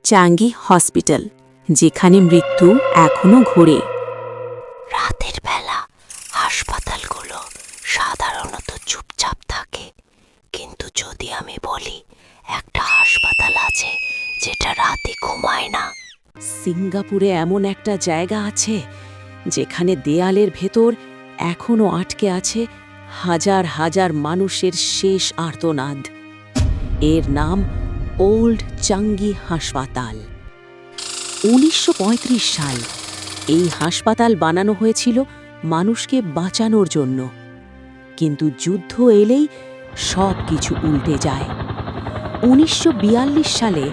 চাঙ্গি hospital, যেখানে মৃত্যু এখনো ঘোরে। রাতের বেলা হাসপাতালগুলো সাধারণত চুপচাপ থাকে, কিন্তু যদি আমি বলি একটা হাসপাতাল আছে যেটা রাতে ঘুমায় না। সিঙ্গাপুরে এমন একটা জায়গা আছে যেখানে দেয়ালের ভেতর এখনো আটকে আছে হাজার হাজার মানুষের শেষ আর্তনাদ। এর নাম ওল্ড চাঙ্গি হাসপাতাল। 1935 সাল এই হাসপাতাল বানানো হয়েছিল মানুষকে বাঁচানোর জন্য, কিন্তু যুদ্ধ এলেই সব কিছু উল্টে যায়। 1942 সালে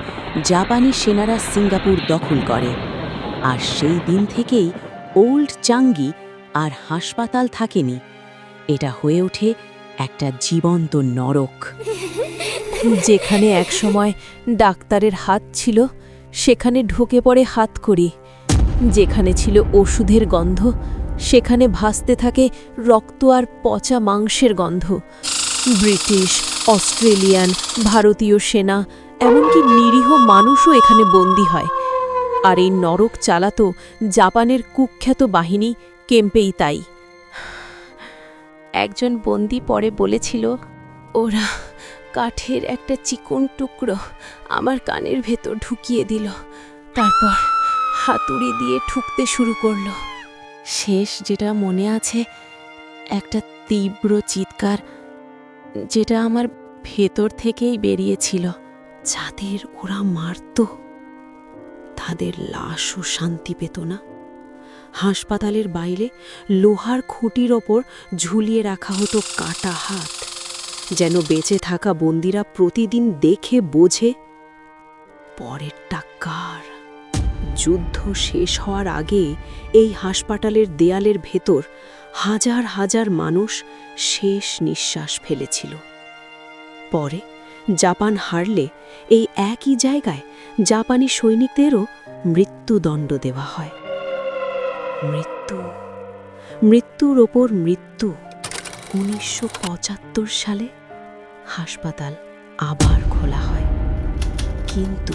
জাপানি সেনারা সিঙ্গাপুর দখল করে, আর সেই দিন থেকেই ওল্ড চাঙ্গি আর হাসপাতাল থাকেনি। এটা হয়ে ওঠে একটা জীবন্ত নরক। যেখানে একসময় ডাক্তারের হাত ছিল, সেখানে ঢুকে পড়ে হাতকড়ি। যেখানে ছিল ওষুধের গন্ধ, সেখানে ভাসতে থাকে রক্ত আর পচা মাংসের গন্ধ। ব্রিটিশ, অস্ট্রেলিয়ান, ভারতীয় সেনা, এমনকি নিরীহ মানুষও এখানে বন্দী হয়। আর এই নরক চালাতো জাপানের কুখ্যাত বাহিনী কেম্পেই তাই। একজন বন্দী পরে বলেছিল, ওরা কাঠের একটা চিকন টুকরো আমার কানের ভেতর ঢুকিয়ে দিল, তারপর হাতুড়ি দিয়ে ঠুকতে শুরু করলো। শেষ যেটা মনে আছে, একটা তীব্র চিৎকার, যেটা আমার ভেতর থেকেই বেরিয়েছিল। যাদের ওরা মারত তাদের লাশও শান্তি পেত না। হাসপাতালের বাইরে লোহার খুঁটির ওপর ঝুলিয়ে রাখা হতো কাটা হাত, যেন বেঁচে থাকা বন্দীরা প্রতিদিন দেখে বোঝে পরেরটা কার। যুদ্ধ শেষ হওয়ার আগে এই হাসপাতালের দেয়ালের ভেতর হাজার হাজার মানুষ শেষ নিঃশ্বাস ফেলেছিল। পরে জাপান হারলে এই একই জায়গায় জাপানি সৈনিকদেরও মৃত্যুদণ্ড দেওয়া হয়। মৃত্যুর ওপর মৃত্যু। 1975 সালে হাসপাতাল আবার খোলা হয়, কিন্তু